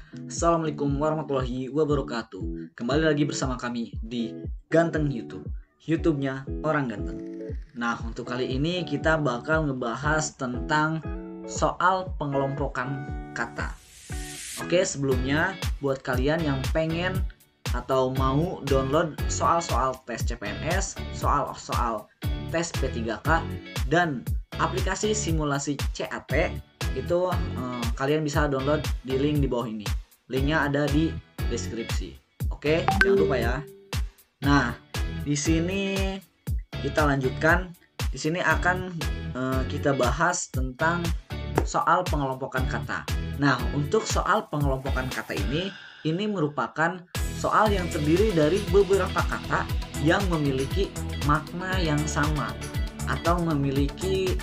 Assalamualaikum warahmatullahi wabarakatuh. Kembali lagi bersama kami di Ganteng YouTube, YouTube-nya orang ganteng. Nah, untuk kali ini kita bakal ngebahas tentang soal pengelompokan kata. Oke, sebelumnya buat kalian yang pengen atau mau download soal-soal tes CPNS, soal-soal tes P3K, dan aplikasi simulasi CAT, itu kalian bisa download di link di bawah ini. Linknya ada di deskripsi. Oke, jangan lupa ya. Nah, di sini kita lanjutkan. Di sini akan kita bahas tentang soal pengelompokan kata. Nah, untuk soal pengelompokan kata ini merupakan soal yang terdiri dari beberapa kata yang memiliki makna yang sama atau memiliki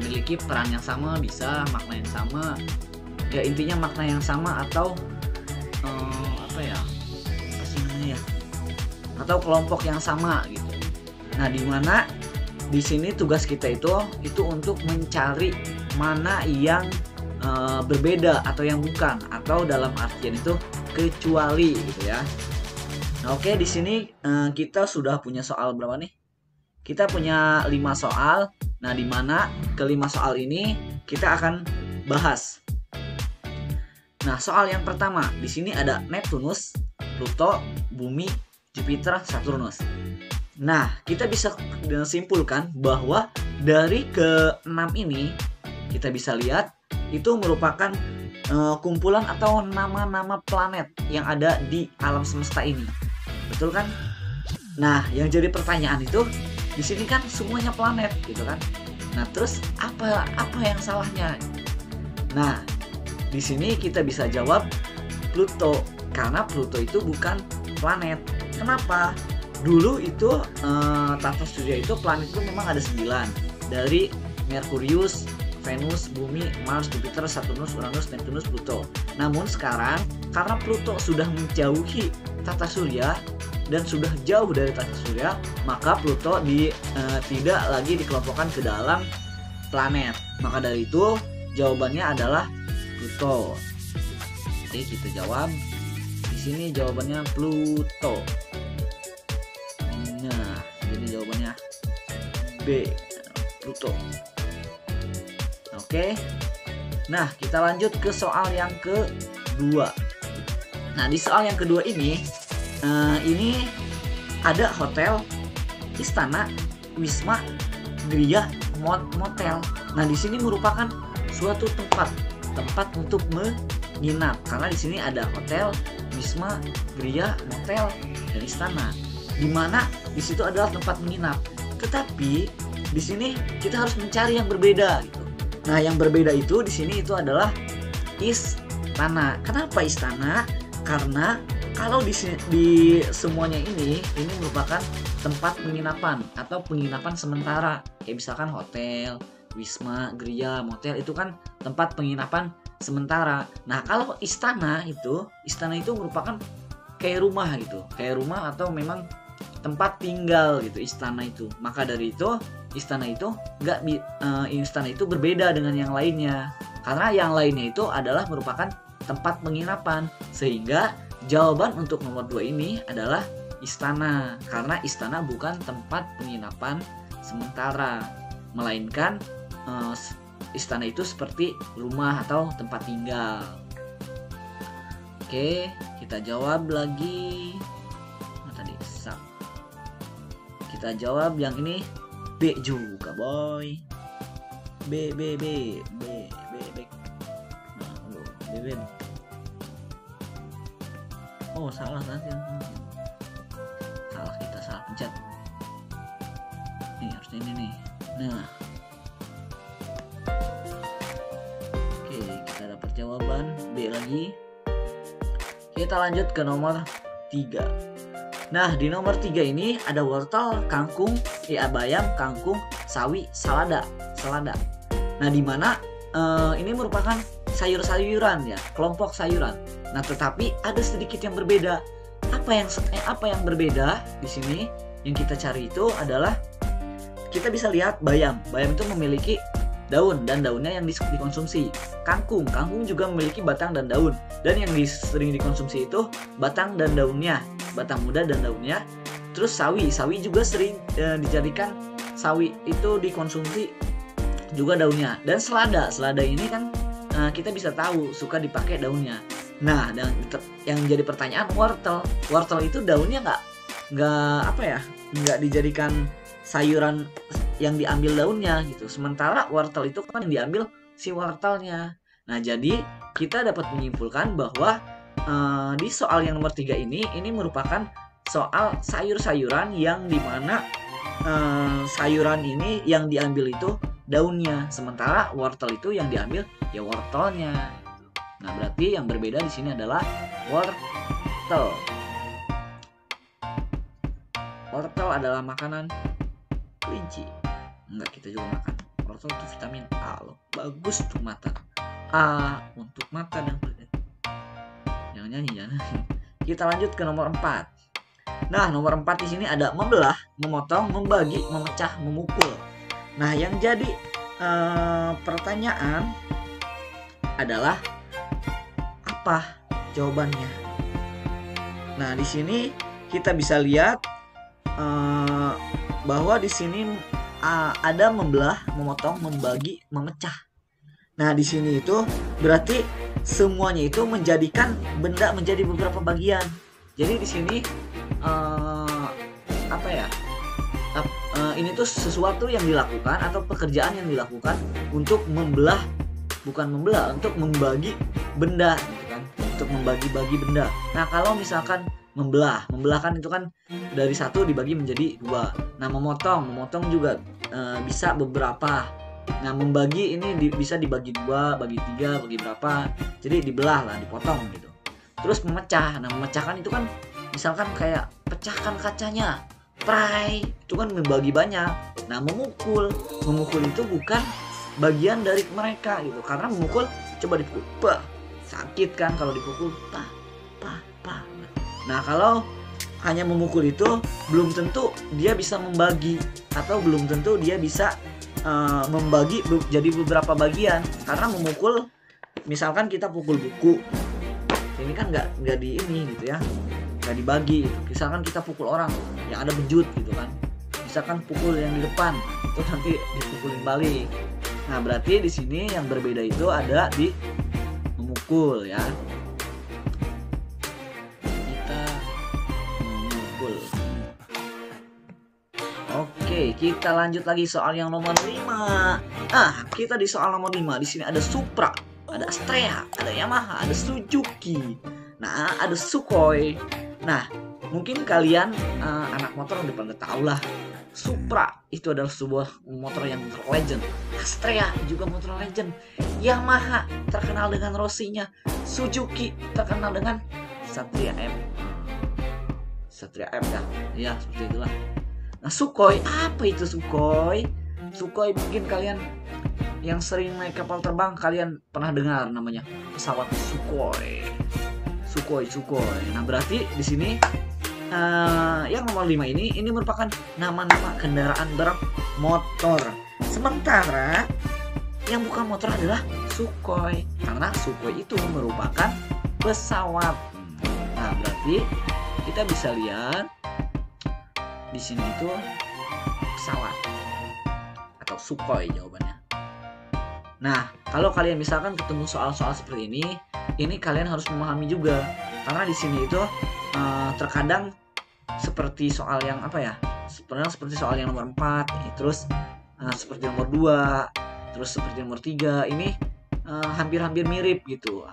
memiliki peran yang sama, bisa makna yang sama. Ya, intinya makna yang sama atau atau kelompok yang sama gitu. Nah, di mana di sini tugas kita itu untuk mencari mana yang berbeda atau yang bukan, atau dalam artian itu kecuali gitu ya. Nah, oke, di sini kita sudah punya soal berapa nih? Kita punya 5 soal. Nah, di mana kelima soal ini kita akan bahas. Nah, soal yang pertama di sini ada Neptunus, Pluto, Bumi, Jupiter, Saturnus. Nah, kita bisa simpulkan bahwa dari ke-6 ini kita bisa lihat itu merupakan kumpulan atau nama-nama planet yang ada di alam semesta ini. Betul kan? Nah, yang jadi pertanyaan itu di sini kan semuanya planet gitu kan. Nah, terus apa yang salahnya? Nah, di sini kita bisa jawab Pluto, karena Pluto itu bukan planet. Kenapa? Dulu itu tata surya itu planet itu memang ada 9, dari Merkurius, Venus, Bumi, Mars, Jupiter, Saturnus, Uranus, Neptunus, Pluto. Namun sekarang karena Pluto sudah menjauhi tata surya dan sudah jauh dari tata surya, maka Pluto tidak lagi dikelompokkan ke dalam planet. Maka dari itu jawabannya adalah Pluto. Oke, kita jawab. Di sini jawabannya Pluto. Nah, ini jawabannya B, Pluto. Oke. Nah, kita lanjut ke soal yang kedua. Nah, di soal yang kedua ini ada hotel, istana, wisma, gereja, motel. Nah, di sini merupakan suatu tempat untuk menginap, karena di sini ada hotel, wisma, gereja, motel, dan istana. Di mana di situ adalah tempat menginap. Tetapi di sini kita harus mencari yang berbeda gitu. Nah, yang berbeda itu di sini itu adalah istana. Kenapa istana? Karena kalau di semuanya ini merupakan tempat penginapan atau penginapan sementara. Kayak misalkan hotel, wisma, gereja, motel itu kan tempat penginapan sementara. Nah, kalau istana itu merupakan kayak rumah gitu. Kayak rumah atau memang tempat tinggal gitu istana itu. Maka dari itu istana itu berbeda dengan yang lainnya, karena yang lainnya itu adalah merupakan tempat penginapan. Sehingga jawaban untuk nomor 2 ini adalah istana, karena istana bukan tempat penginapan sementara, melainkan istana itu seperti rumah atau tempat tinggal. Oke, kita jawab lagi. Kita jawab yang ini B juga, boy. B. Nah, B. Oh, salah nanti. Kita salah pencet. Nih, harusnya ini nih. Nah. Oke, kita dapat jawaban B lagi. Kita lanjut ke nomor 3. Nah, di nomor 3 ini ada wortel, kangkung, bayam, kangkung, sawi, selada. Nah, di mana ini merupakan sayur-sayuran ya, kelompok sayuran. Nah, tetapi ada sedikit yang berbeda. Apa yang berbeda di sini yang kita cari itu adalah kita bisa lihat bayam. Bayam itu memiliki daun dan daunnya yang dikonsumsi. Kangkung juga memiliki batang dan daun, dan yang sering dikonsumsi itu batang dan daunnya, batang muda dan daunnya. Terus sawi juga sering dijadikan, sawi itu dikonsumsi juga daunnya. Dan selada ini kan kita bisa tahu suka dipakai daunnya. Nah, dan yang jadi pertanyaan, wortel itu daunnya nggak dijadikan sayuran yang diambil daunnya gitu. Sementara wortel itu kan yang diambil si wortelnya. Nah, jadi kita dapat menyimpulkan bahwa di soal yang nomor 3 ini merupakan soal sayur-sayuran yang dimana sayuran ini yang diambil itu daunnya, sementara wortel itu yang diambil ya wortelnya. Nah, berarti yang berbeda di sini adalah wortel. Wortel adalah makanan kelinci. Enggak, kita juga makan. Wortel itu vitamin A loh. Bagus untuk mata. A untuk mata dan kulit. Jangan nyanyi. Kita lanjut ke nomor 4. Nah, nomor 4 di sini ada membelah, memotong, membagi, memecah, memukul. Nah, yang jadi pertanyaan adalah apa jawabannya? Nah, di sini kita bisa lihat bahwa di sini ada membelah, memotong, membagi, memecah. Nah, di sini itu berarti semuanya itu menjadikan benda menjadi beberapa bagian. Jadi di sini ini tuh sesuatu yang dilakukan atau pekerjaan yang dilakukan untuk membelah, untuk membagi benda gitu kan, untuk membagi-bagi benda. Nah, kalau misalkan membelah kan itu kan dari satu dibagi menjadi 2. Nah, memotong juga bisa beberapa. Nah, membagi ini bisa dibagi 2, bagi 3, bagi berapa. Jadi dibelah lah, dipotong gitu. Terus memecah. Nah, memecahkan itu kan misalkan kayak pecahkan kacanya, pray, itu kan membagi banyak. Nah, memukul itu bukan bagian dari mereka gitu, karena memukul coba dipukul, sakit kan kalau dipukul, Nah, kalau hanya memukul itu belum tentu dia bisa membagi, atau belum tentu dia bisa membagi jadi beberapa bagian. Karena memukul, misalkan kita pukul buku, ini kan nggak di ini gitu ya, nggak dibagi gitu. Misalkan kita pukul orang yang ada bejut gitu kan, misalkan pukul yang di depan itu nanti dipukulin balik. Nah, berarti di sini yang berbeda itu ada di memukul ya. Oke, kita lanjut lagi soal yang nomor 5. Kita di soal nomor 5. Di sini ada Supra, ada Astrea, ada Yamaha, ada Suzuki. Nah, ada Sukhoi. Nah, mungkin kalian anak motor udah pada tahu lah. Supra itu adalah sebuah motor yang legend. Astrea juga motor legend. Yamaha terkenal dengan Rossi-nya. Suzuki terkenal dengan Satria M. Satria M ya. Ya, seperti itulah. Nah, Sukhoi, apa itu Sukhoi? Sukhoi mungkin kalian yang sering naik kapal terbang, kalian pernah dengar namanya pesawat Sukhoi. Nah, berarti di sini yang nomor 5 ini merupakan nama-nama kendaraan bermotor. Sementara yang bukan motor adalah Sukhoi, karena Sukhoi itu merupakan pesawat. Nah, berarti kita bisa lihat di sini itu pesawat atau Sukhoi jawabannya. Nah, kalau kalian misalkan ketemu soal-soal seperti ini kalian harus memahami juga, karena di sini itu terkadang seperti soal yang seperti soal yang nomor 4, terus seperti nomor 2, terus seperti nomor 3, ini hampir-hampir mirip gitu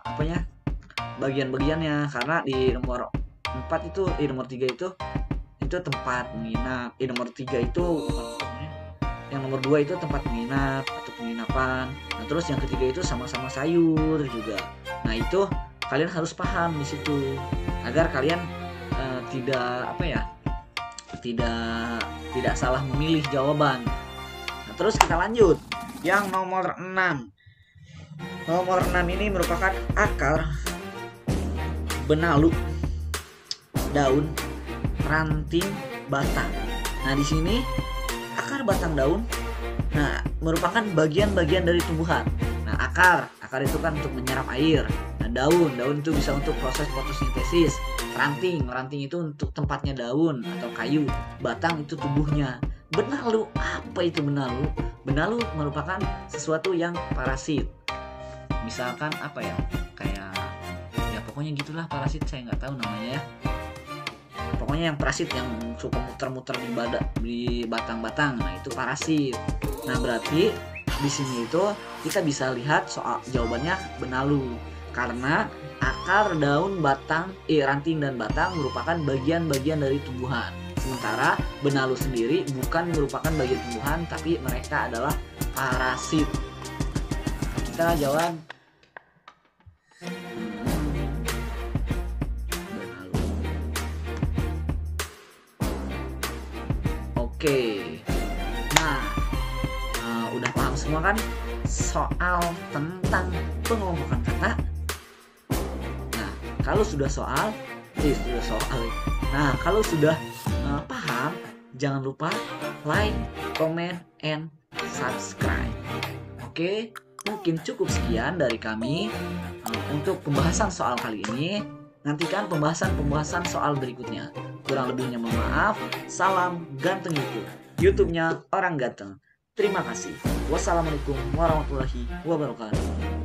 bagian-bagiannya, karena di nomor 4 itu nomor 3 itu tempat menginap, nomor 3 itu yang nomor 2 itu tempat menginap atau penginapan. Nah, terus yang ketiga itu sama-sama sayur juga. Nah, itu kalian harus paham di situ agar kalian tidak salah memilih jawaban. Nah, terus kita lanjut yang nomor 6. Nomor 6 ini merupakan akar, benalu, daun, ranting, batang. Nah, di sini akar, batang, daun Nah, merupakan bagian-bagian dari tumbuhan. Nah, akar itu kan untuk menyerap air. Nah, daun itu bisa untuk proses fotosintesis. Ranting itu untuk tempatnya daun atau kayu. Batang itu tubuhnya. Benalu, apa itu benalu? Benalu merupakan sesuatu yang parasit. Misalkan apa ya? Kayak ya pokoknya gitulah parasit, saya nggak tahu namanya ya. Pokoknya yang parasit yang suka muter-muter di batang-batang, nah itu parasit. Nah berarti di sini itu kita bisa lihat soal jawabannya benalu, karena akar, daun, batang, ranting dan batang merupakan bagian-bagian dari tumbuhan. Sementara benalu sendiri bukan merupakan bagian tumbuhan, tapi mereka adalah parasit. Kita jawab benalu. Oke. Nah, udah paham semua kan soal tentang pengelompokan kata? Nah, kalau sudah paham, jangan lupa like, comment, and subscribe. Oke, mungkin cukup sekian dari kami untuk pembahasan soal kali ini. Nantikan pembahasan soal berikutnya. Kurang lebihnya mohon maaf. Salam ganteng YouTube. YouTube-nya orang ganteng. Terima kasih. Wassalamualaikum warahmatullahi wabarakatuh.